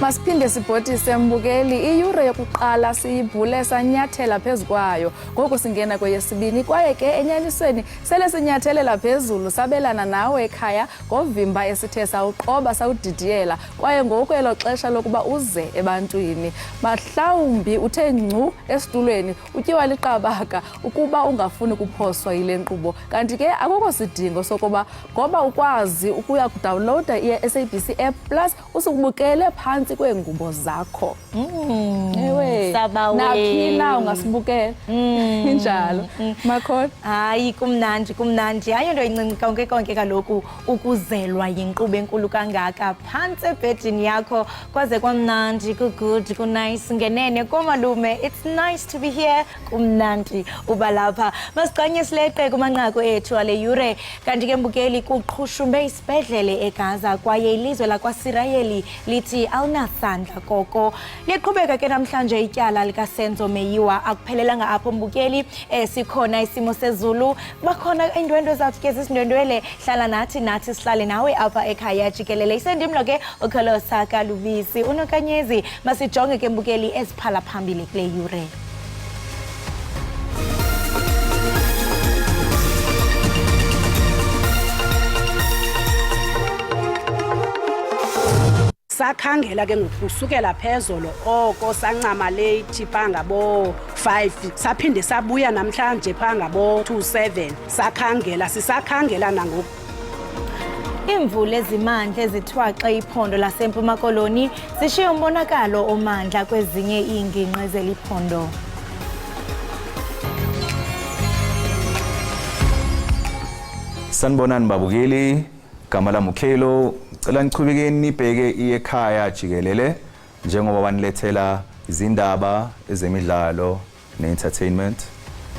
Masiphinde sibhotise mbukeli iyure yokuqala siyibhule sanyathela phezu kwayo. Ngoku singena kweyesibini kwaye ke enyanisweni sele sinyathelela phezulu sabelana nawe ekhaya ngovimba esithe sawuqoba sawudidiyela kwaye ngoku elo xesha lokuba uze ebantwini. Mahlawumbi uthe ngcu esitulweni utyiwa liqabaka ukuba ungafuni kuphoswa yile nkqubo. Kanti ke akukho sidingo sokuba ngoba ukwazi ukuya kudownloada i-SABC app plus usukubukele phantsi kweengubo zakho. Ewe, naphi na ungasibukela. Injalo. Makhona. Hayi kumnandi. Hayi into incinci konke kaloku ukuzelwa yinkqubo enkulu kangaka phantsi ebhedini yakho kwaze kwamnandi, good, nice ngenene komalume. It's nice to be here. Kumnandi uba lapha. Masiqanye sileqe kumanqaku ethu ale yure. Kanti ke mbukeli kuqhushumbe isibhedlele eGaza kwaye ilizwe lakwaSirayeli lithi alunasandla koko. Liqhubeka ke namhlanje ityala likaSenzo Meyiwa akuphelelanga apho mbukeli. Sikhona isimo sezulu bakhona indwendwe zathi ke zisindwendwele hlala nathi sihlale nawe apha ekhaya Jikelele. Isendimlo ke ukholosa kalubisi unokanyezi. Masijonge ke mbukeli eziphala phambili kule yure. Sakhangela ke ngokusukela phezolo oko sancama late phangabo 5 saphinde sabuya namhlanje phangabo 27 sisakhangela nangoku. Imvula ezimandla ezithwaxe iphondo laseMpuma Koloni zishiya umbonakalo omandla kwezinye iingingqi zeliphondo. Sanibonani babukeli, gama lami uKhelo. Cela nichubekeni nibheke Ekhaya Jikelele njengoba banilethela izindaba, ezemidlalo ne-entertainment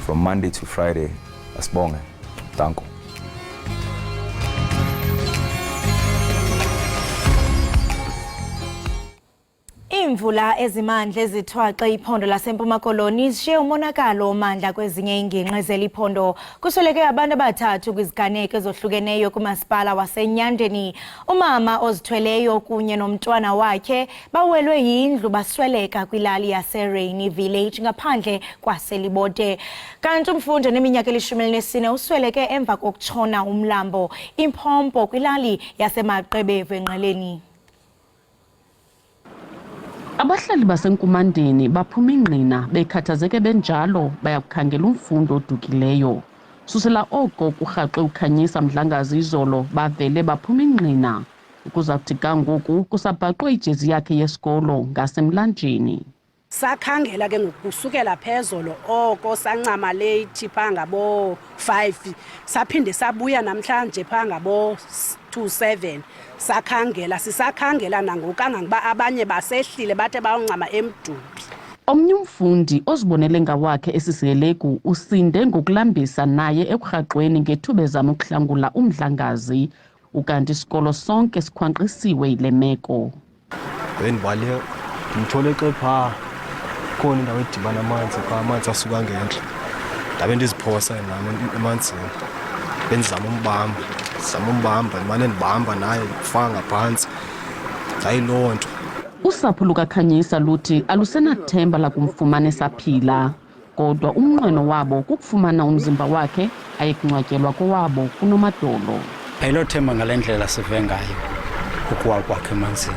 from Monday to Friday. Asibonge. Danko. Imvula ezimandla ezithwaxe iphondo laseMpuma Koloni zishiye umonakalo omandla kwezinye iingingqi zeliphondo. Kusweleke abantu abathathu kwiziganeko ezohlukeneyo kumasipala waseNyandeni. Umama ozithweleyo kunye nomntwana wakhe bawelwe yindlu basweleka kwilali yaseRainy Village ngaphandle kwaSelibote. Kanti umfundi oneminyaka eli-14 usweleke emva kokutshona umlambo Impompo kwilali yaseMaqebevu eNqeleni. Abahlali basenkumandeni baphuma ingqina bekhathazeke benjalo bayakukhangela umfundi odukileyo. Susela oko kurhaqe ukhanyisa mdlangazi izolo bavele baphuma ingqina ukuza kuthi kangoku kusabhaqwe ijezi yakhe yesikolo ngasemlanjeni. Sakhangela ke ngokusukela phezolo oko sancama late phangabo 5 saphinde sabuya namhlanje phangabo 27 sisakhangela nangoku kangangoba abanye basehlile bathe bayoncama emdumbi. Omnye umfundi ozibonele ngawakhe esiseleku usinde ngokulambisa naye ekurhaqweni ngethuba ezama ukuhlangula umdlangazi ukanti isikolo sonke sikhwanqisiwe yile meko. Wendibale ngithole xepha khona indawo edibana amanzi asuka ngenhla. Ndabe ndiziphosa nami emanzini. Benzama umbamba imane ndibamba naye ufaka ngaphansi. Ayilonto. Usapho lukaKhanyisa luthi alusenathemba lakumfumana esaphila kodwa umnqweno wabo kukufumana umzimba wakhe ayekungcwatyelwa kowabo kunomadolo. Ayilothemba ngale ndlela sive ngayo ukuwa kwakhe emanzini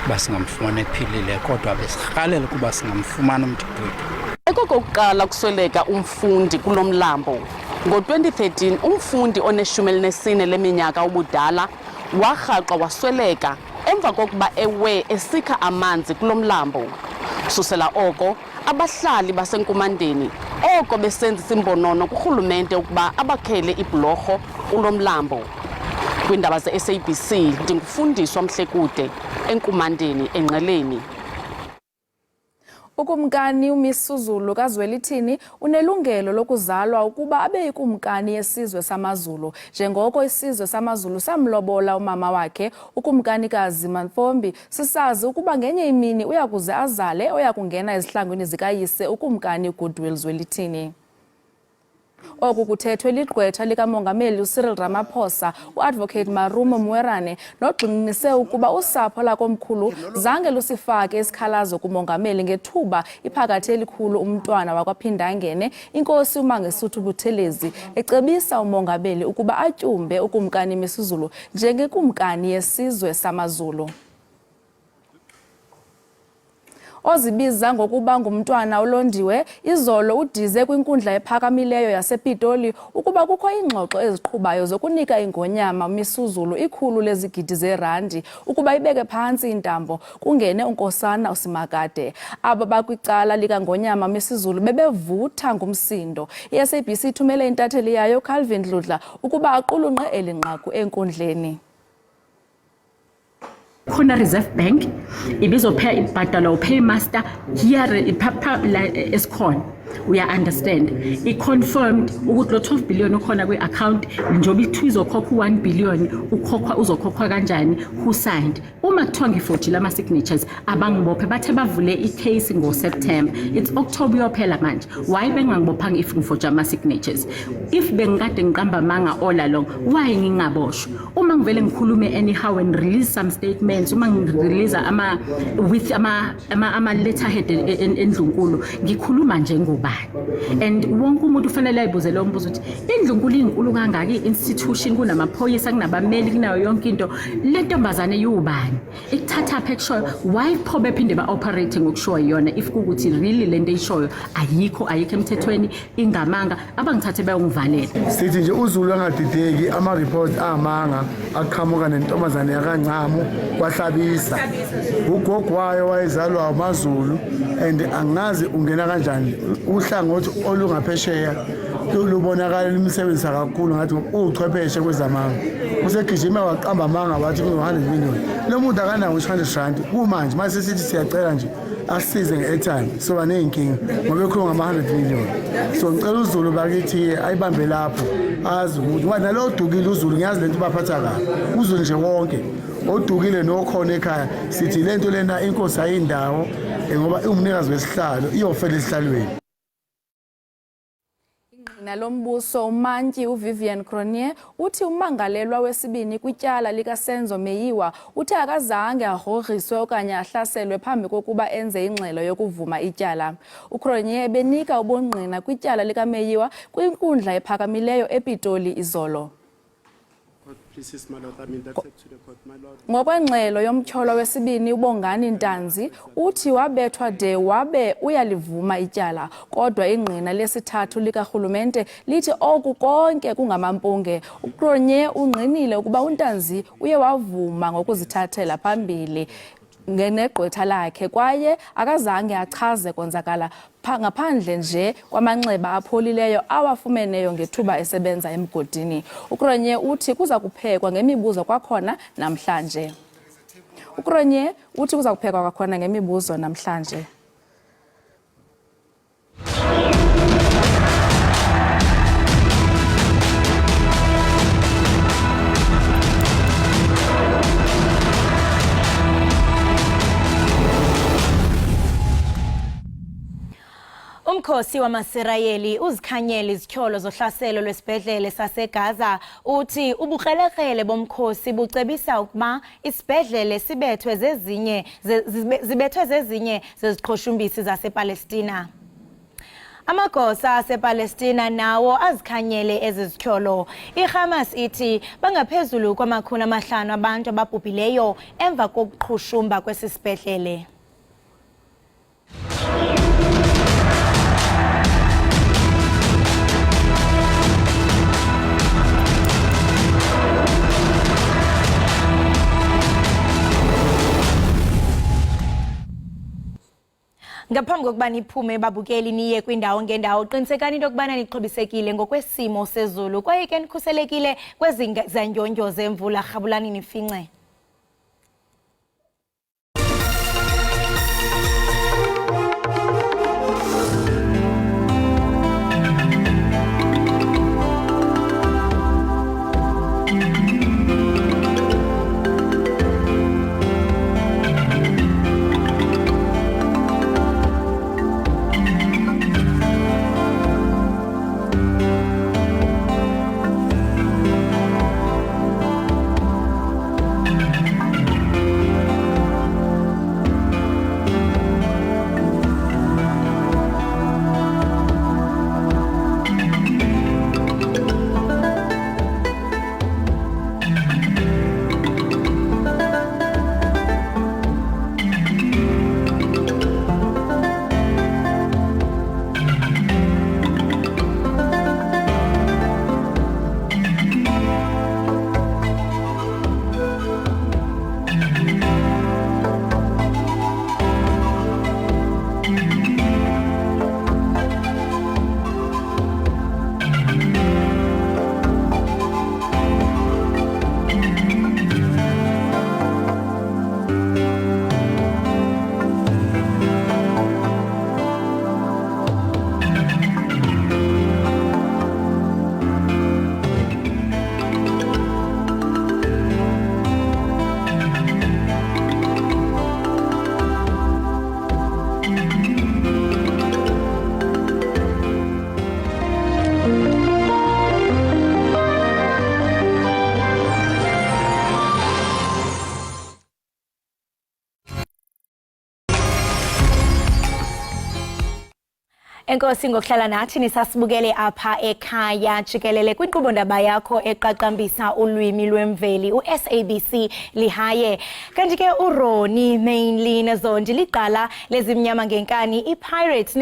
basingamfumana ephilile kodwa besirhalela kuba singamfumana umthimba wethu. Ekokokuqala kusweleka umfundi kulomlambo. Ngo-2013 umfundi one-14 leminyaka ubudala warhaqa wasweleka emva kokuba ewe esikha amanzi kulomlambo. Susela oko abahlali basenkumandeni oko besenzisa imbonono kurhulumente ukuba abakhele ibhlorho kulomlambo. Kwiindaba ze-SABC ndingufundiswa Mhlekude enkumandeni eNqeleni. Ukumkani uMisuzulu kaZwelithini unelungelo lokuzalwa ukuba abe ikumkani yesizwe samaZulu njengoko isizwe samaZulu samlobola umama wakhe ukumkanikazi Mantfombi. Sisazi ukuba ngenye imini uyakuze azale oyakungena ezihlangwini zikayise ukumkani Goodwill Zwelithini. Oku kuthethwe ligqwetha likamongameli uCyril Ramaphosa, uadvocate Marumo Mwerane, nogxininise ukuba usapho lakomkhulu zange lusifake isikhalazo kumongameli ngethuba iphakathi elikhulu umntwana wakwaphindangene inkosi uMangosuthu Buthelezi, ecebisa umongameli ukuba atyumbe ukumkani Misuzulu njengekumkani yesizwe samaZulu. Ozibiza ngokuba ngumntwana olondiwe, izolo udize kwinkundla ephakamileyo yasePitoli ukuba kukho ingxoxo eziqhubayo zokunika ingonyama Misuzulu 100 lezigidi zerandi ukuba ibeke phantsi intambo kungene unkosana uSimakade. Aba bakwicala likangonyama Misuzulu bebevutha ngumsindo. I-SABC ithumele intatheli yayo Calvin Dludla ukuba aqulunqe elinqaku enkundleni. Khona Reserve Bank ibizophaya ibhadala upaymaster here esikhona uya understand i-confirmed ukuthi lo 12 billion ukhona kwi-account njengoba ithiwa izokhokha 1 billion uzokhokhwa kanjani, who signed. Uma kuthiwa ngi-40 lama-signatures abangibophe bathe bavule i-case ngo-September, it's October yophela manje. Why bengangibophanga if ngifoja ama-signatures? If bengikade ngiqamba amanga all along, why ngingaboshwa? Uma ngivele ngikhulume anyhow and release some statements, uma ngirelease with ama-letterhead endlunkulu, ngikhuluma njengobani. And wonke umuntu ufanele ayibuze lo mbuzo ukuthi indlunkulu inkulu kangaka i-institution kunamaphoyisa kunabameli kunayo yonke into, le ntombazane yubani ikuthatha phe kushoyo why pho bephinde ba-operating ngokushoyo yona if kukuthi really le nto eyishoyo ayikho emthethweni ingamanga abangithathe bayongivalela. Sithi nje uZulu angadideki ama-report amanga aqhamuka nentombazane yakancamu kwahlabisa ugogo wayo wayezalwa amaZulu and angazi ungena kanjani uhlangothi olungaphesheya lubonakala limsebenzisa kakhulu ngathi uchwepheshe kwezamanga usegijima waqamba amanga wathi ku-100 million lo muntu akanawo 200 rand kumanje mase sithi siyacela nje asize nge-airtime soba ney'nkinga ngoba ekhuluma ngama-100 million. So ngicela uZulu bakithi ayibambe lapho azi ukuthi ngoba nalo odukile uZulu ngiyazi lento baphatha kabi uZulu nje wonke odukile nokhona ekhaya sithi lento lena inkosi ayindawo ngoba umnikazi wesihlalo iyofela esihlalweni. Nalombuso umantyi uVivian Cronje uthi umangalelwa wesibini kwityala likaSenzo Meyiwa uthe akazange agrogriswe okanye ahlaselwe phambi kokuba enze ingxelo yokuvuma ityala. uCronje ebenika ubungqina kwityala likaMeyiwa kwinkundla ephakamileyo ePitoli izolo. Ngokwengxelo yomtyholo wesibini uBongani Ntanzi uthi wabethwa de wabe uyalivuma ityala, kodwa ingqina lesithathu likarhulumente lithi oku konke kungamampunge. uCronje ungqinile ukuba uNtanzi uye wavuma ngokuzithathela phambili ngenegqwetha lakhe kwaye akazange achaze konzakala ngaphandle nje kwamanxeba apholileyo awafumeneyo ngethuba esebenza emgodini. uCronje uthi kuza kuphekwa ngemibuzo kwakhona namhlanje. uCronje uthi kuza kuphekwa kwakhona ngemibuzo namhlanje. Umkhosi wamaSirayeli uzikhanyela izityholo zohlaselo lwesibhedlele saseGaza uthi ubukrelekrele bomkhosi bucebisa ukuba isibhedlele sibethwe zezinye zeziqhoshumbisi zasePalestina. Amagosa asePalestina nawo azikhanyele ezizityholo. iHamas ithi bangaphezulu kwama500 abantu ababhubhileyo emva kokuqhushumba kwesi sibhedlele. Ngaphambi kokuba niphume babukeli niye kwindawo ngendawo qinisekani into yokubana nixhobisekile ngokwesimo sezulu kwaye ke nikhuselekile kwezizandyondyo zemvula. Rhabulani nifince. Enkosi ngokuhlala nathi nisasibukele apha ekhaya Jikelele kwinkqubo ndaba yakho eqaqambisa ulwimi lwemveli SABC lihaye. Kanti ke uRoni mainly nezondi liqala lezimnyama ngenkani iPirates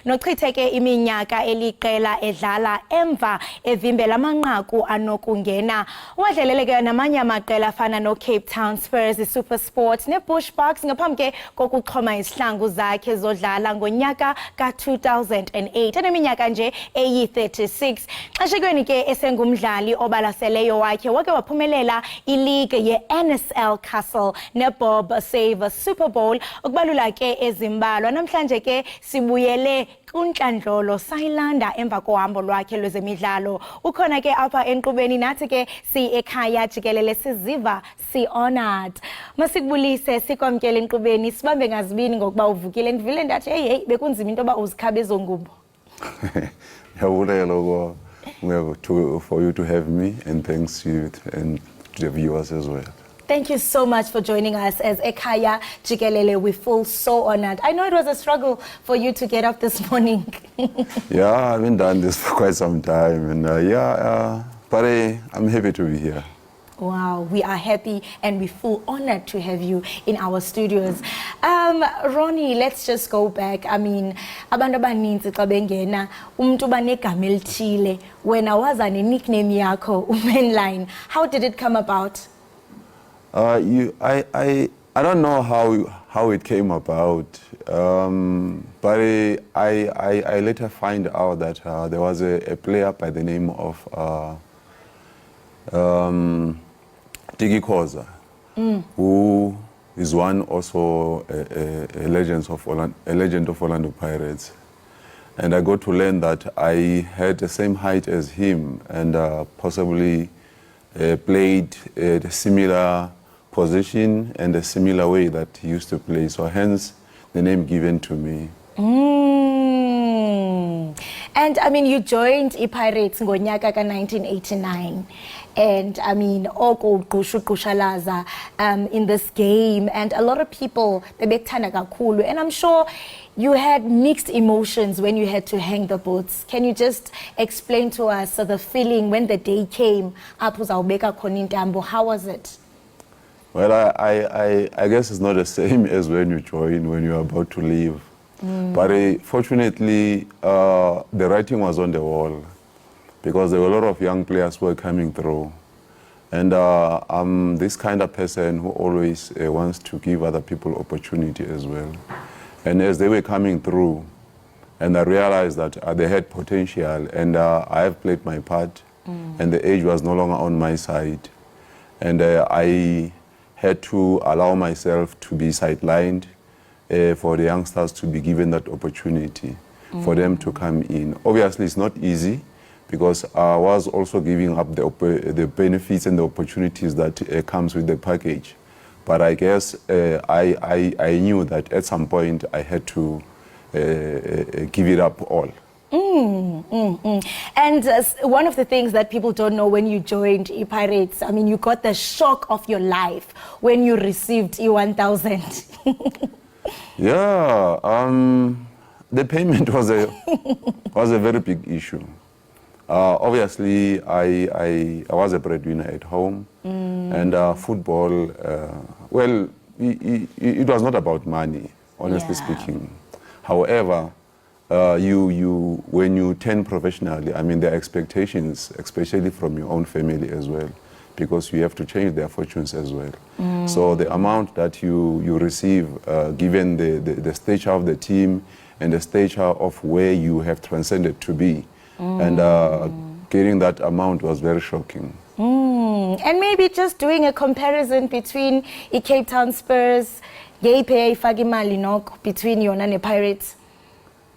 nochitheke iminyaka eliqela edlala emva evimbela amanqaku anokungena. Wadleleleke namanye amaqela afana no Cape Town Spurs, iSuper Sport neBushbucks ngaphambi ke kokuxhoma izihlangu zakhe zodlala ngonyaka ka-2008 eneminyaka nje eyi-36. Xeshekweni ke esengumdlali obalaseleyo wake waphumelela ileague ye-NSL Castle neBob Save Super Bowl ukubalula ke ezimbalwa. Namhlanje ke sibuyele kuntlandlolo sayilanda emva kohambo lwakhe lwezemidlalo. Ukhona ke apha enkqubeni nathi ke ekhaya Jikelele siziva si-honored. Masikubulise sikwamkele enkqubeni sibambe ngazibini ngokuba uvukile. Ndivile ndathi hey bekunzima into ba uzikhabe ezo ngubo. Yabulela for you to have me, and thanks to you and to the viewers as well. Thank you so much for joining us as Ekhaya Jikelele. We feel so honored. I know it was a struggle for you to get up this morning. Yeah, I've been doing this for quite some time, and but I'm happy to be here. Wow, we are happy and we feel honored to have you in our studios. Ronnie, let's just go back. I mean, abantu abaninzi xa bengena umuntu banegama elithile. Wena waza ne-nickname yakho uMainline. How did it come about? I don't know how it came about, but I later find out that there was a player by the name of Koza, who is one also a legend of Orlando Pirates, and I got to learn that I had the same height as him and possibly played a similar position and a similar way that he used to play. So hence the name given to me. And I mean, you joined iPirates ngonyaka ka 1989. And I mean, in this game, and a lot of people, and I'm sure you had mixed emotions when you had to hang the boots. Can you just explain to us the feeling when the day came? How was it? Well, I guess it's not the same as when you join, when you're about to leave. But fortunately, the writing was on the wall, because there were a lot of young players who were coming through. And I'm this kind of person who always wants to give other people opportunity as well. And as they were coming through, and I realized that they had potential, and I have played my part, and the age was no longer on my side. And I had to allow myself to be sidelined for the youngsters to be given that opportunity, for them to come in. Obviously, it's not easy, because I was also giving up the benefits and the opportunities that comes with the package. But I guess I knew that at some point I had to give it up all. And one of the things that people don't know when you joined iPirates, I mean, you got the shock of your life when you received E1000. Yeah, the payment was a very big issue. Obviously, I was a breadwinner at home, and football, well, it was not about money, honestly speaking. However, when you turn professionally, I mean, there are expectations, especially from your own family as well, because you have to change their fortunes as well. So the amount that you receive, given the stature of the team and the stature of where you have transcended to be, and getting that amount was very shocking. And maybe just doing a comparison between the Cape Town Spurs, between you and the Pirates.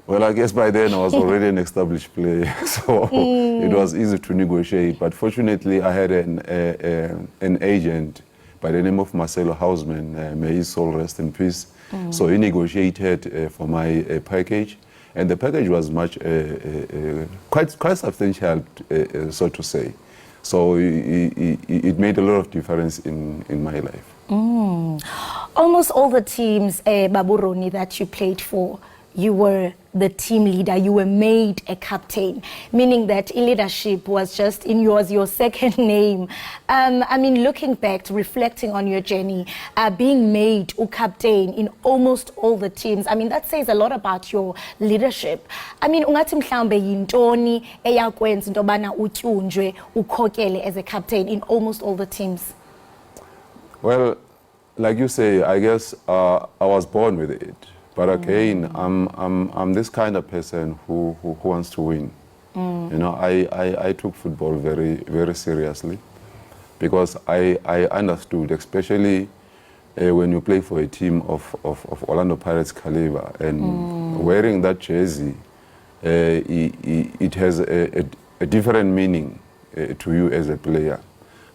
Well, I guess by then I was already an established player, so it was easy to negotiate. But fortunately, I had an agent by the name of Marcelo Hausman, may his soul rest in peace. So he negotiated for my package, and the package was quite substantial, so to say. So it made a lot of difference in my life. Almost all the teams, Babu Roni, that you played for, you were the team leader, you were made a captain, meaning that leadership was just in your second name. I mean, looking back, reflecting on your journey, being made a captain in almost all the teams, I mean, that says a lot about your leadership. I mean, ungathi mhlambe yintoni eyakwenza into bana utyunjwe ukhokele as a captain in almost all the teams? Well, like you say, I guess I was born with it. But again, I'm this kind of person who wants to win. You know, I took football very, very seriously because I understood, especially when you play for a team of Orlando Pirates caliber and wearing that jersey, it has a different meaning to you as a player.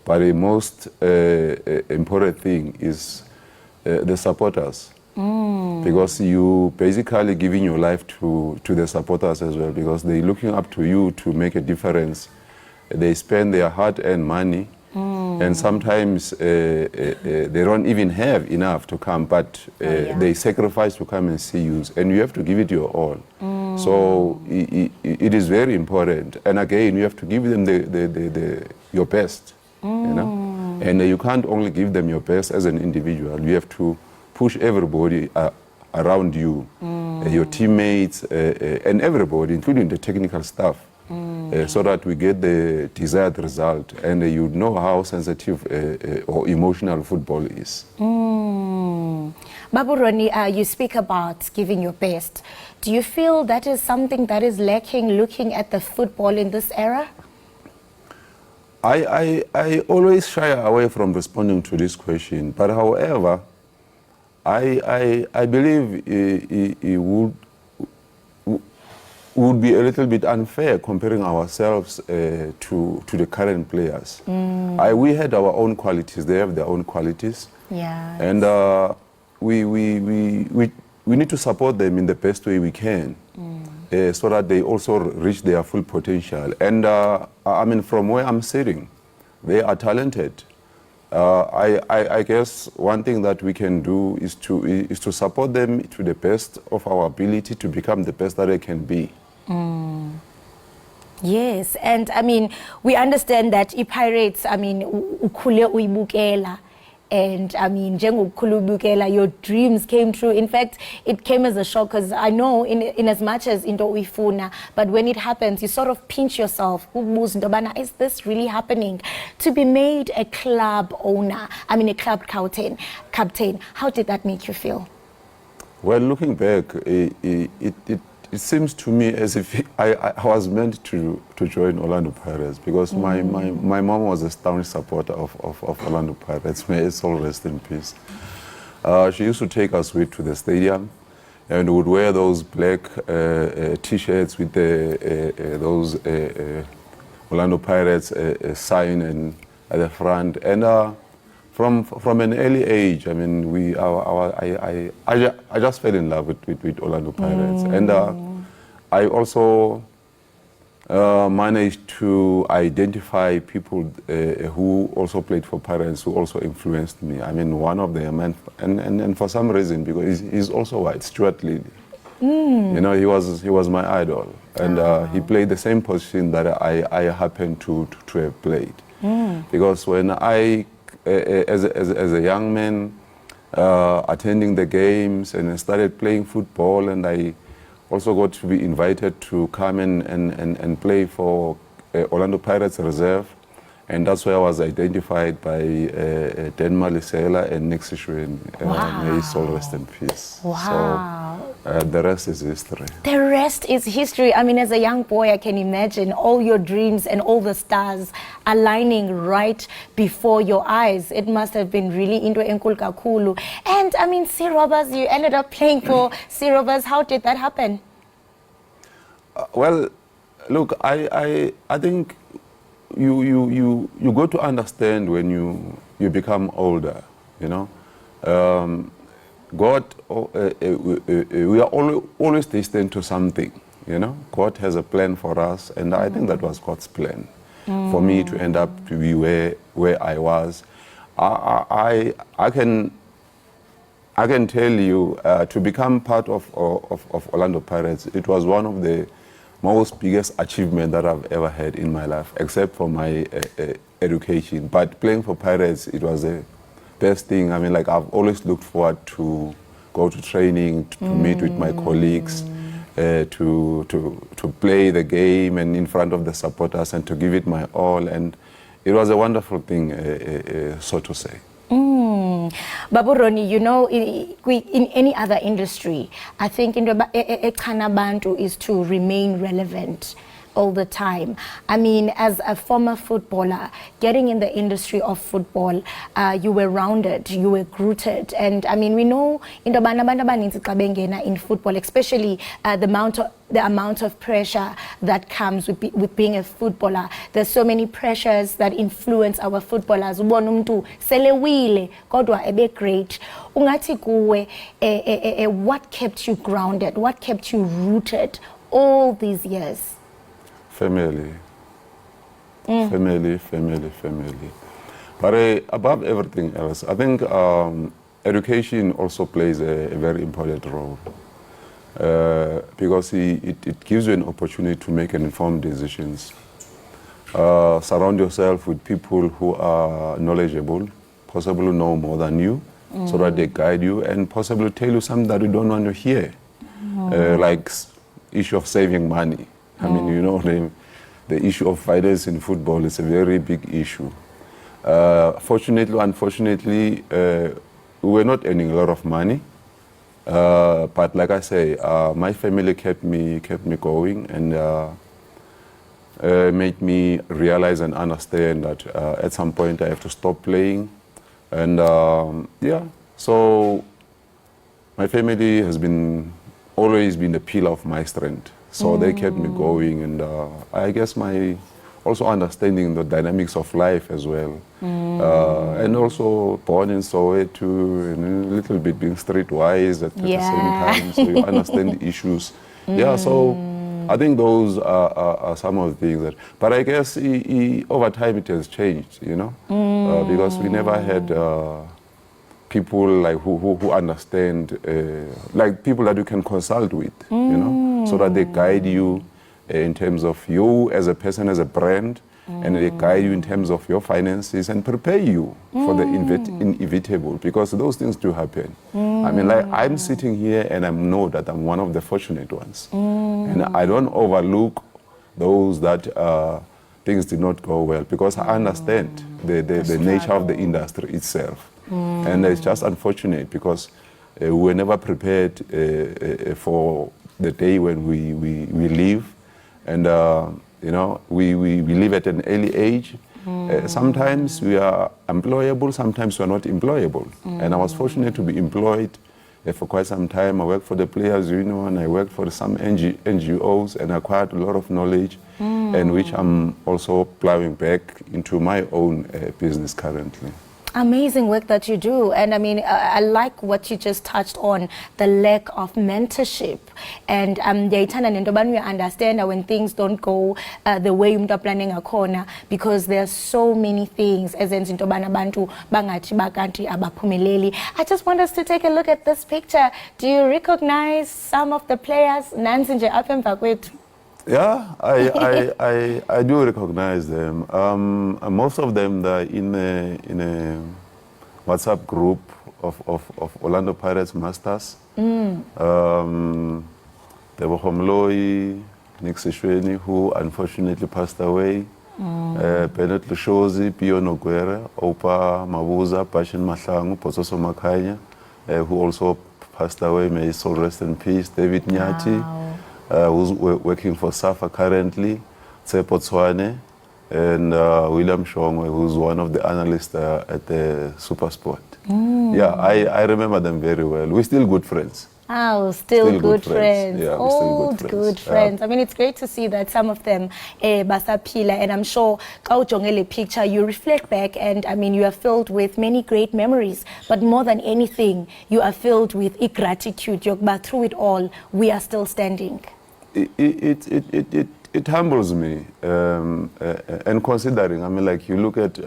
But the most important thing is the supporters. Because you basically giving your life to the supporters as well, because they're looking up to you to make a difference. They spend their hard-earned money, and sometimes they don't even have enough to come, but they sacrifice to come and see you, and you have to give it your all. So it is very important, and again, you have to give them your best, you know? And you can't only give them your best as an individual. You have to push everybody around you, your teammates, and everybody, including the technical staff, so that we get the desired result. And you know how sensitive or emotional football is. Babu Roni, you speak about giving your best. Do you feel that is something that is lacking looking at the football in this era? I always shy away from responding to this question, but however, I believe it would be a little bit unfair comparing ourselves to the current players. We had our own qualities, they have their own qualities. Yeah. And we need to support them in the best way we can, so that they also reach their full potential. And I mean, from where I'm sitting, they are talented. I guess one thing that we can do is to support them to the best of our ability to become the best that they can be. Yes, and I mean, we understand that Pirates, I mean, ukhule uyibukela. And I mean, your dreams came true. In fact, it came as a shock because I know in as much as into uifuna, but when it happens, you sort of pinch yourself. Is this really happening? To be made a club owner, I mean a club captain, how did that make you feel? Well, looking back, it seems to me as if I was meant to join Orlando Pirates because my mom was a staunch supporter of Orlando Pirates. May its soul rest in peace. She used to take us with to the stadium and would wear those black T-shirts with those Orlando Pirates sign and at the front. And from an early age, I mean, I just fell in love with Orlando Pirates. And I also managed to identify people who also played for Pirates, who also influenced me. I mean, one of them, and for some reason, because he's also white, Stuart Lilly. You know, he was my idol. And he played the same position that I happened to have played. Because when I as a young man, attending the games, and I started playing football, and I also got to be invited to come and play for Orlando Pirates Reserve, and that's where I was identified by Dan Malisela and Nick Sishwin. May his soul rest in peace. Wow. So the rest is history. The rest is history. I mean, as a young boy, I can imagine all your dreams and all the stars aligning right before your eyes. It must have been really into enkulu kakhulu. And I mean, Sea Robbers, you ended up playing for Sea Robbers. How did that happen? Well, look, I think you go to understand when you become older, you know. God, we are always destined to something, you know. God has a plan for us, and I think that was God's plan for me to end up to be where I was. I I can tell you, to become part of Orlando Pirates, it was one of the most biggest achievement that I've ever had in my life, except for my education. But playing for Pirates, it was the best thing. I mean, like, I've always looked forward to go to training, to meet with my colleagues, to play the game and in front of the supporters and to give it my all. And it was a wonderful thing, so to say. Babu Roni, you know, in any other industry, I think Ekhaya Bantu is to remain relevant all the time. I mean, as a former footballer, getting in the industry of football, you were rounded, you were rooted, and I mean, we know in football, especially the amount of pressure that comes with being a footballer. There's so many pressures that influence our footballers. Selewile, kodwa ebe great. Ungathi kuwe, what kept you grounded? What kept you rooted all these years? Family. Family. But above everything else, I think education also plays a very important role. Because it gives you an opportunity to make an informed decisions. Surround yourself with people who are knowledgeable, possibly know more than you, so that they guide you and possibly tell you something that you don't want to hear. Like issue of saving money. I mean, you know, the issue of finance in football is a very big issue. Fortunately, unfortunately, we were not earning a lot of money. But like I say, my family kept me going and made me realize and understand that at some point I have to stop playing. And yeah, so my family has always been the pillar of my strength. So they kept me going, and I guess my also understanding the dynamics of life as well. And also born in Soweto, and a little bit being streetwise at the same time, so you understand the issues. Yeah, so I think those are some of the things that, but I guess over time it has changed, you know, because we never had people like who understand, like people that you can consult with, you know, so that they guide you in terms of you as a person, as a brand, and they guide you in terms of your finances and prepare you for the inevitable, because those things do happen. I mean, like, I'm sitting here and I know that I'm one of the fortunate ones. And I don't overlook those that things did not go well, because I understand the nature of the industry itself. And it's just unfortunate because we were never prepared for the day when we leave. And you know, we live at an early age. Sometimes we are employable, sometimes we are not employable. And I was fortunate to be employed for quite some time. I worked for the Players Union, I worked for some NGOs, and acquired a lot of knowledge, and which I'm also plowing back into my own business currently. Amazing work that you do, and I mean, I like what you just touched on, the lack of mentorship. And we understand that when things don't go the way you're planning a corner, because there are so many things. I just want us to take a look at this picture. Do you recognize some of the players? Yeah, I do recognize them. Most of them are in a WhatsApp group of Orlando Pirates Masters. There were Homloi, Nick Sishweni, who unfortunately passed away. Bennett Lushozi, Pio Noguera, Opa Mabuza, Pashin Mahlangu, Potoso Makanya, who also passed away. May his soul rest in peace. David Nyati. Who's working for SAFA currently, Tsepo Tswane, and William Shongwe, who's one of the analysts at the Supersport. Yeah, I remember them very well. We're still good friends. Oh, still good friends. Yeah, old good friends. I mean, it's great to see that some of them basapila, and I'm sure kaujongele picture, you reflect back, and I mean, you are filled with many great memories, but more than anything, you are filled with gratitude. But through it all, we are still standing. It humbles me, and considering, I mean, like, you look at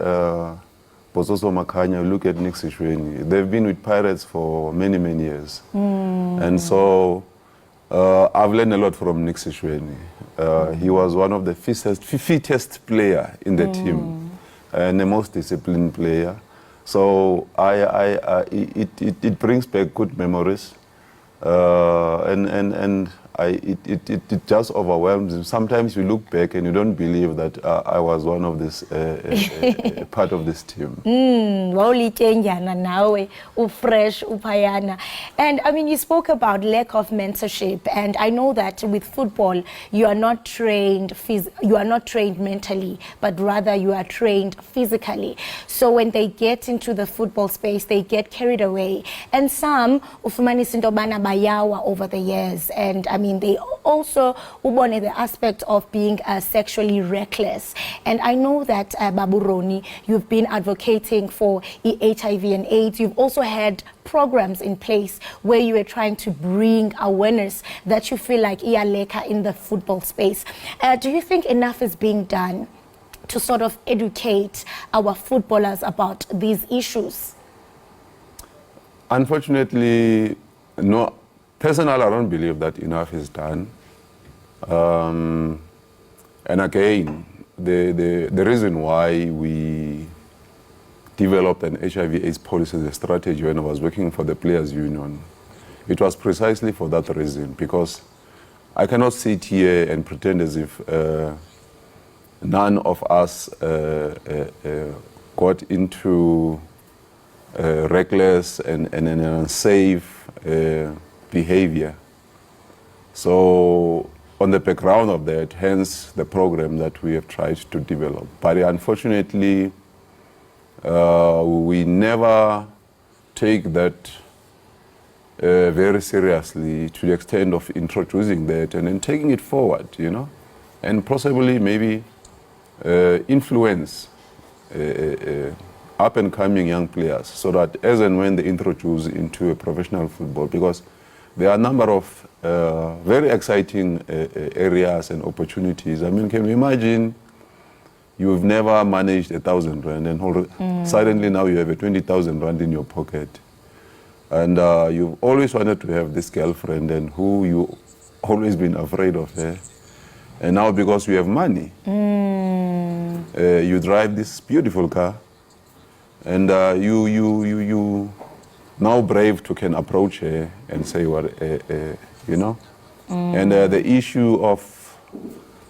Bososo Makanya, look at Nick Sishweni. They've been with Pirates for many, many years. And so I've learned a lot from Nick Sishweni. He was one of the fittest player in the team and the most disciplined player. So it brings back good memories. It just overwhelms you. Sometimes you look back and you don't believe that I was one of this part of this team. Fresh, upayana. And I mean, you spoke about lack of mentorship, and I know that with football, you are not trained mentally, but rather you are trained physically. So when they get into the football space, they get carried away, and some ufumana sintobana bayawa over the years, and I mean, they also ubone the aspect of being sexually reckless. And I know that Babu Roni, you've been advocating for HIV and AIDS. You've also had programs in place where you were trying to bring awareness that you feel like iyaleka in the football space. Do you think enough is being done to sort of educate our footballers about these issues? Unfortunately, no. Personally, I don't believe that enough is done. And again, the reason why we developed an HIV/AIDS policy as a strategy when I was working for the Players Union, it was precisely for that reason, because I cannot sit here and pretend as if none of us got into reckless and unsafe behavior. So on the background of that, hence the program that we have tried to develop. But unfortunately, we never take that very seriously to the extent of introducing that and then taking it forward, you know, and possibly maybe influence up and coming young players so that as and when they introduce into a professional football, because there are a number of very exciting areas and opportunities. I mean, can you imagine you've never managed 1,000 rand and suddenly now you have a 20,000 rand in your pocket, and you've always wanted to have this girlfriend and who you always been afraid of her, and now because you have money, you drive this beautiful car, and you now brave to can approach her and say what, you know, and the issue of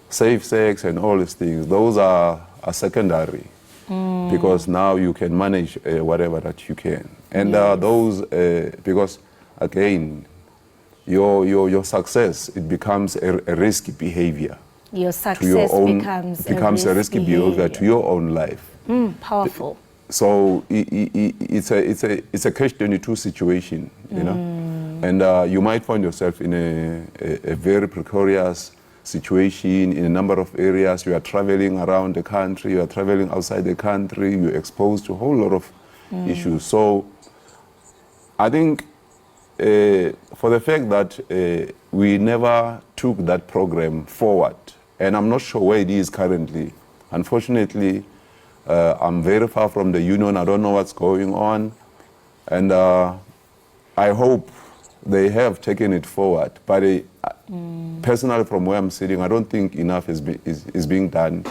safe sex and all these things, those are secondary, because now you can manage whatever that you can, and those because again, your success, it becomes a risky behavior. Your success becomes a risky behavior to your own life. Powerful. So it's a catch-22 situation, you know, and you might find yourself in a very precarious situation in a number of areas. You are traveling around the country, you are traveling outside the country, you're exposed to a whole lot of issues. So I think for the fact that we never took that program forward, and I'm not sure where it is currently, unfortunately, I'm very far from the union. I don't know what's going on, and I hope they have taken it forward. But personally, from where I'm sitting, I don't think enough is being done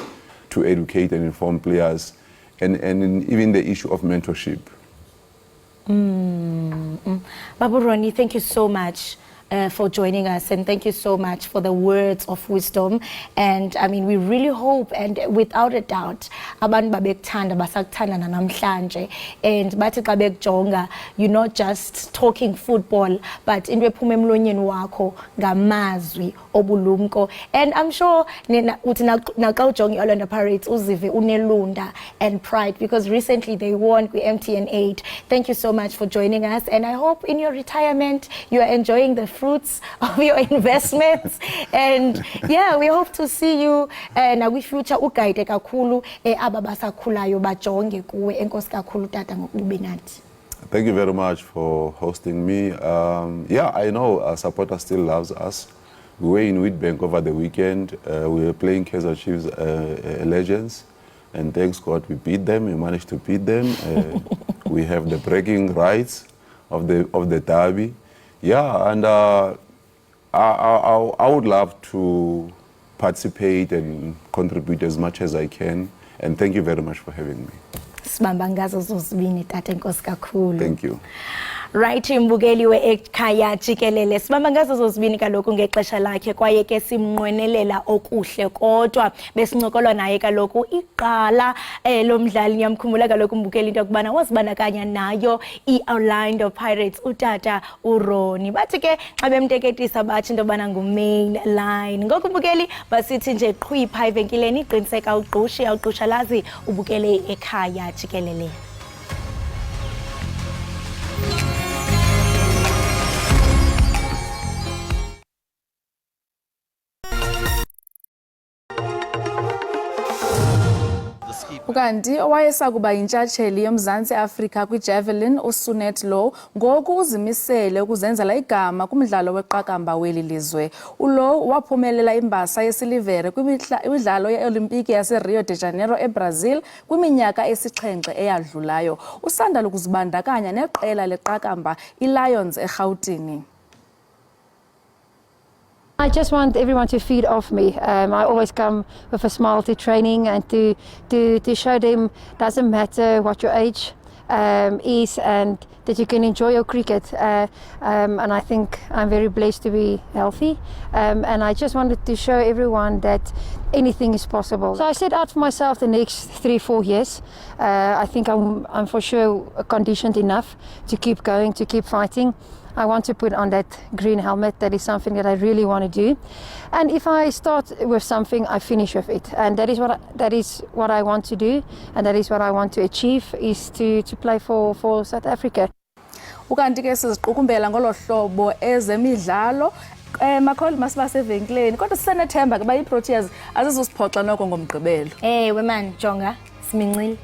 to educate and inform players, and even the issue of mentorship. Babu Roni, thank you so much for joining us, and thank you so much for the words of wisdom. And I mean, we really hope, and without a doubt, abantu babekuthanda basakuthanda namhlanje, and bathi xa bekujonga, you're not just talking football, but into ephuma emlonyeni wakho ngamazwi obulumko. And I'm sure uthi naxa ujonga iOrlando Pirates uzive unelunda and pride, because recently they won with MTN 8. Thank you so much for joining us, and I hope in your retirement you are enjoying the fruits of your investments. And yeah, we hope to see you we future uguide kakhulu aba basakhulayo bajonge kuwe. Enkosi kakhulu tata ngokube nathi. Thank you very much for hosting me. Yeah, I know our supporter still loves us. We were in Witbank over the weekend. We were playing Kaizer Chiefs Legends. And thanks God we beat them. We managed to beat them. We have the bragging rights of the derby. Yeah, and I would love to participate and contribute as much as I can. And thank you very much for having me. Sibamba ngazo zozibini tata enkosi kakhulu. Thank you. Right, mbukeli we-Ekhaya Jikelele, sibamba ngazo zozibini kaloku ngexesha lakhe kwaye ke simnqwenelela okuhle kodwa besincokolwa naye kaloku iqala lomdlali nyamkhumula kaloku mbukeli into yokubana wazibandakanya nayo i-Orlando Pirates utata uRoni. Bathi ke xa bemteketisa bathi into yobana ngu-main line. Ngoku mbukeli basithi nje qhwipha evenkileni iqiniseka ugqusha lazi ubukele Ekhaya Jikelele. Ukanti owayesakuba yintshatsheli yoMzantsi Afrika kwijavelin uSunet Low ngoku uzimisele ukuzenzela igama kumdlalo weqakamba weli lizwe. uLow waphumelela imbasa yesilivere kwimidlalo yeOlimpiki yaseRio de Janeiro eBrazil kwiminyaka esixhenxe eyadlulayo. Usandal ukuzibandakanya neqela leqakamba iLions eRhawutini. I just want everyone to feed off me. I always come with a smile to training and to show them doesn't matter what your age is and that you can enjoy your cricket. And I think I'm very blessed to be healthy. And I just wanted to show everyone that anything is possible. So I set out for myself the next 3-4 years. I think I'm for sure conditioned enough to keep going, to keep fighting. I want to put on that green helmet. That is something that I really want to do. And if I start with something, I finish with it. And that is what I want to do. And that is what I want to achieve, is to play for South Africa. Ukanti ke siziqukumbela ngolo hlobo ezemidlalo makholi masibasevenkileni kodwa sisenethemba ke ba iProteas azizosiphoxa noko ngomgqibelo. We man jonga simincile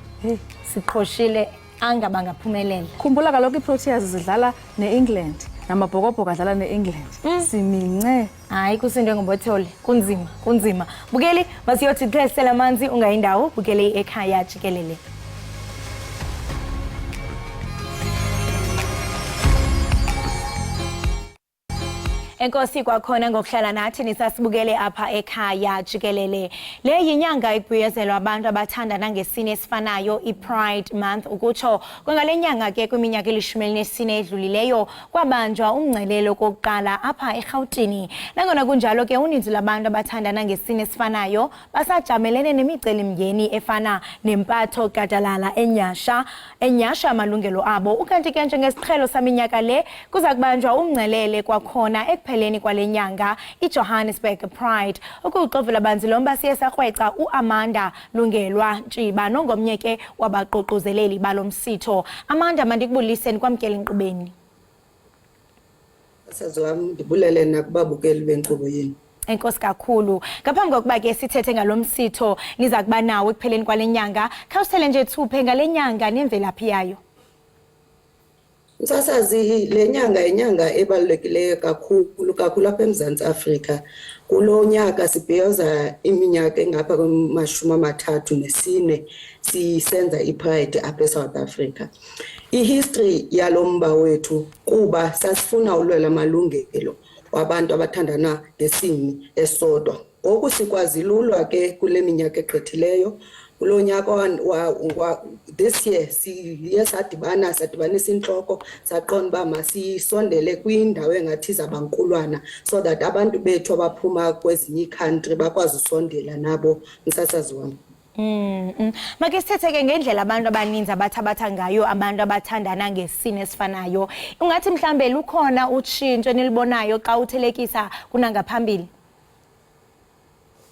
siqhoshile angaba ngaphumelela. Khumbula kaloku iProteas zidlala neEngland namabhokobhoko adlala neEngland. Simince. Hayi kusindwe ngobothole kunzima. Bukeli masiyothi xesela amanzi ungayindawo bukele Ekhaya Jikelele. Enkosi kwakhona ngokuhlala nathi nisasibukele apha Ekhaya Jikelele. Le yinyanga ibhiyozelwa abantu abathandana ngesini esifanayo iPride Month ukutsho kwangale nyanga ke kwiminyaka eli-14 edlulileyo kwabanjwa umngcelelo kokuqala apha eRhawutini. Nangona kunjalo ke uninzi labantu abathandana ngesini esifanayo basajamelene nemicelimngeni efana nempatho gadalala enyasha amalungelo abo. Ukanti ke njengesiqhelo saminyaka le kuza kubanjwa umngcelele kwakhona ekupheleni kwale nyanga iJohannesburg Pride. Ukuxovela banzi lomba siye sarhweca uAmanda Lungelwa Ntshiba nongomnye ke wabaququzeleli balomsitho. Amanda mandikubuliseni kwamkela inkqubeni. Sazwami ndibulele nakubabukeli benkqubo yini. Enkosi kakhulu. Ngaphambi kokuba ke sithethe ngalomsitho niza kuba nawo ekupheleni kwale nyanga, khawusele nje thuphe ngale nyanga nemvelaphi yayo. Sasazi le nyanga inyanga ebalulekileyo kakhulu apha eMzantsi Afrika. Kulo nyaka sibhiyoza iminyaka engapha kwama-34 sisenza iPride apha eSouth Africa. Ihistory yalomba wethu kuba sasifuna ulwela amalungelo wabantu abathandana ngesini esodwa. Ngoku sikwazile ulwa ke kule minyaka egqithileyo. Kulo nyaka this year siye sadibanisa intloko saqonda uba masisondele kwindawo engathi zabankulwana so that abantu bethu abaphuma kwezinye iCountry bakwazi usondela nabo msasazi wami. Make sithethe ke ngendlela abantu abaninzi abathabatha ngayo abantu abathandana ngesini esifanayo. Ungathi mhlambe lukhona utshintsho nilibonayo xa uthelekisa kunangaphambili?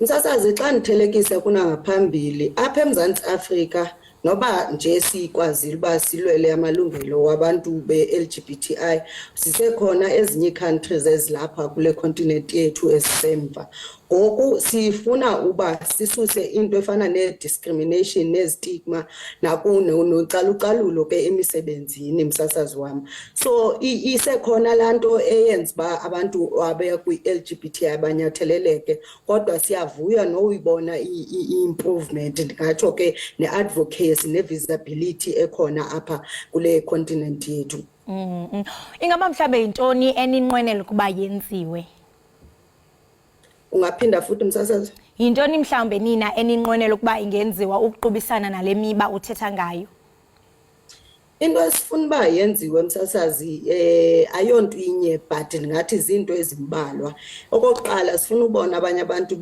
Msasazi xa ndithelekisa kunangaphambili apha eMzantsi Afrika noba nje sikwazile uba silwele amalungelo wabantu be-LGBTI sisekhona ezinye countries ezilapha kule continent yethu ezisemva. Ngoku sifuna uba sisuse into efana ne-discrimination nezistigma nocalucalulo ke emisebenzini msasazi wami. So isekhona lanto eyenza ba abantu abe kwi-LGBTI banyatheleleke, kodwa siyavuya nowuyibona i-improvement ndingatsho ke ne-advocacy ne-visibility ekhona apha kule continent yethu. Ingaba mhlawumbe yintoni eninqwenela ukuba yenziwe? Ungaphinda futhi msasazi? Yintoni mhlawumbe nina eninqwenela ukuba ingenziwa ukuqubisana nale miba uthetha ngayo? Into esifuna uba yenziwe msasazi ayonto inye but ndingathi izinto ezimbalwa. Okokuqala sifuna ubona abanye abantu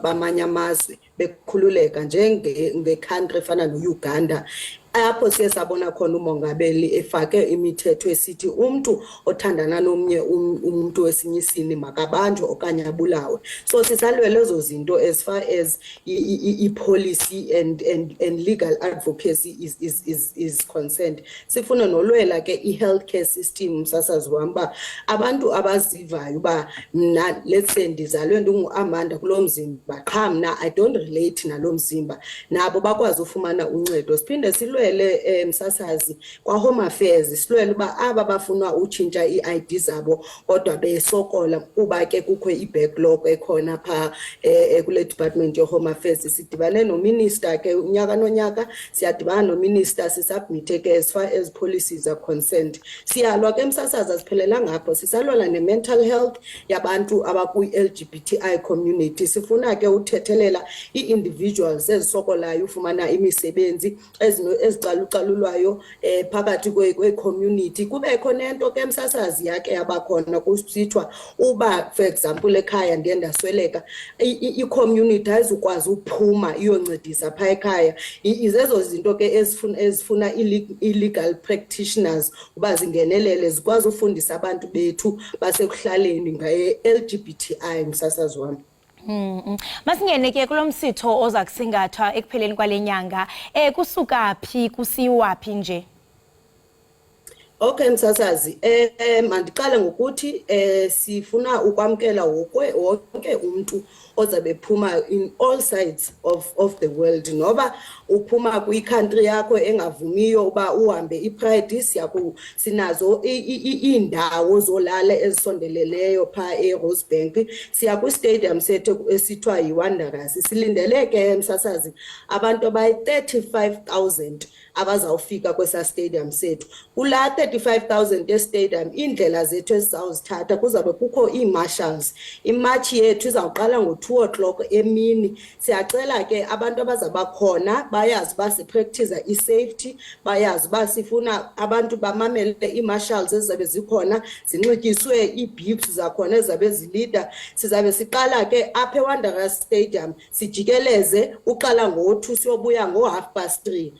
bamanye amazwe bekhululeka njenge-country efana no-Uganda, apho siye sabona khona umongameli efake imithetho esithi umuntu othandana nomnye umuntu wesinye isini makabanjwe okanye abulawe. So sisalwele lezo zinto as far as i-policy and legal advocacy is concerned. Sifuna nolwela ke i-healthcare system msasazi wami uba abantu abazivayo uba mna let's say ndizalwe ndingu-Amanda kulo mzimba qha mna I don't relate nalo mzimba, nabo bakwazi ufumana uncedo. Siphinde silwele msasazi kwa Home Affairs silwele uba aba bafuna utshintsha i-ID zabo kodwa besokola kuba ke kukho i-backlog ekhona pha kule department ye-Home Affairs. Sidibane no-minister ke unyaka nonyaka, siyadibana no-minister sisubmite ke as far as policies are concerned. Siyalwa ke msasazi asiphelela ngapho, sisalwela ne-mental health yabantu abakwi-LGBTI community. Sifuna ke uthethelela i-individuals ezisokolayo ufumana imisebenzi ezicalucalulwayo phakathi kwe-community. Kubekho nento ke msasazi yake yabakhona kusithwa uba for example ekhaya ndiye ndasweleka, i-community ayizukwazi ukuphuma iyoncedisa pha ekhaya. Izezo zinto ke ezifuna illegal practitioners uba zingenelele zikwazi ufundisa abantu bethu basekuhlaleni ngaye-LGBTI msasazi wami. Masingene ke kulo msitho oza kusingathwa ekupheleni kwale nyanga, kusuka phi kusiwa phi nje? Okay msasazi, mandiqale ngokuthi sifuna ukwamkela wonke umuntu ozabe phuma in all sides of the world, noba uphuma kwi-country yakho engavumiyo uba uhambe i-Pride. Sinazo iindawo zolala ezisondeleleyo pha eRosebank, siya kwi-stadium sethu esithiwa yiWanderers. Silindeleke msasazi abantu abayi-35,000 abazawufika kwesa stadium sethu. Kula 35,000 stadium indlela zethu ezizawuzithatha kuzabe kukho ii-marshals. Imatch yethu izawuqala ngo-2 o'clock emini. Siyacela ke abantu abazaba khona bayazi uba sipractice i-safety, bayazi uba sifuna abantu bamamele ii-marshals ezizabe zikhona, zinxityiswe ii-beeps zakhona ezizabe zilida. Sizabe siqala ke apha eWanderers Stadium sijikeleze uqala ngo-2 siyobuya ngo-3:30.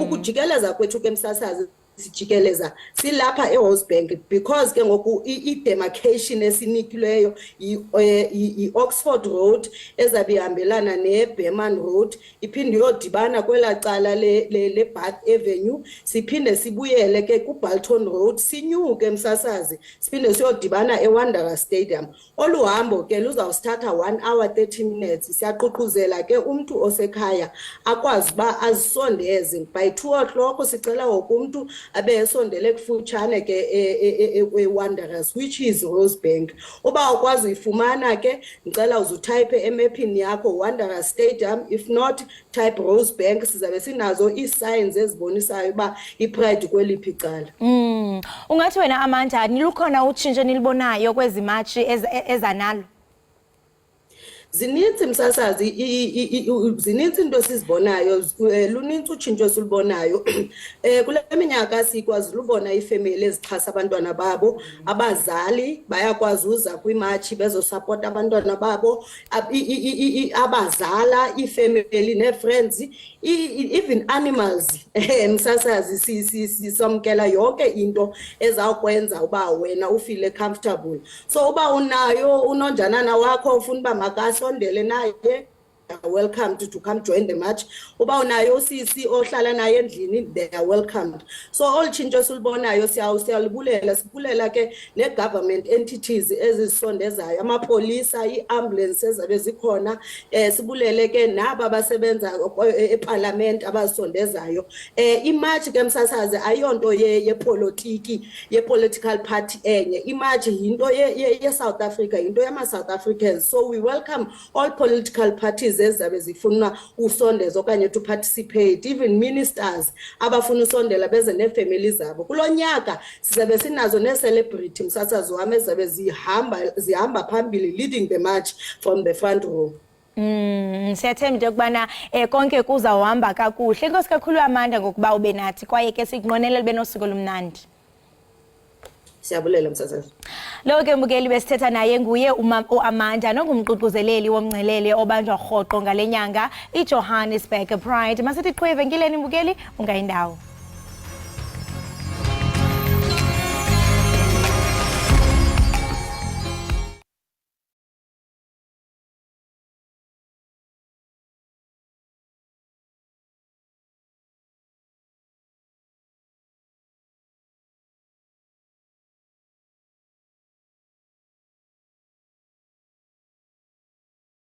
Ukujikeleza kwethu ke msasazi sijikeleza silapha eRosebank because ke ngoku i-demarcation esinikileyo i-Oxford Road ezabe ihambelana ne-Berman Road, iphinde yodibana kwela cala le-Bath Avenue. Siphinde sibuyele ke ku-Balton Road sinyuke msasazi siphinde siyodibana eWanderers Stadium. Olu hambo ke luzawusithatha 1 hour 30 minutes. Siyaququzela ke umuntu osekhaya akwazi uba azisondeze by 2 o'clock. Sicela wonke umuntu abe esondele kufutshane ke Wanderers which is Rosebank. Uba ukwazi uyifumana ke ngicela uzutype emapini yakho Wanderers Stadium, if not type Rosebank. Sizabe sinazo ii-signs ezibonisayo uba iPride kweliphi icala. Ungathi wena Amanda nilukhona utshintsho nilibonayo kwezi matshi ezanalo? Zininzi msasazi, zininzi into sizibonayo, luninzi utshintsho esilubonayo. Kule minyaka sikwazi ubona iifemeli ezixhasa abantwana babo, abazali bayakwazi uza kwimatshi bezosapota abantwana babo, abazala, iifemeli nee-friends, even animals. Msasazi sisamkela yonke into ezawukwenza uba wena ufile comfortable. So uba unayo unonjanana wakho ufuna uba makasondele naye, are welcomed to come join the march. Uba unayo sisi ohlala naye endlini, they are welcomed. So all tshintsho esilubonayo siyalibulela, sibulela ke ne-government entities ezisondezayo, amapolisa, i-ambulance ezabe zikhona, sibulele ke naba basebenza eParliament abasondezayo. Imarch ke msasaze ayonto yepolitiki, ye-political party enye. Imarch yinto ye-South Africa, yinto yama-South Africans. So we welcome all political parties ezabe zifuna usondezo okanye to participate, even ministers abafuna usondela beze ne-family zabo. Kulo nyaka sizabe sinazo ne-celebrity msasazi wami ezabe zihamba phambili leading the march from the front row. Siyathemba into yokubana konke kuzawuhamba kakuhle. Inkosi kakhulu Amanda ngokuba ube nathi kwaye ke sikunqwenela ube nosuku olumnandi. Siyabulela msasazi. Lo ke mbukeli besithetha naye nguye uAmanda nongumququzeleli womncelele obanjwa rhoqo ngale nyanga iJohannesburg Pride. Masithi qhwe evenkileni mbukeli ungayindawo.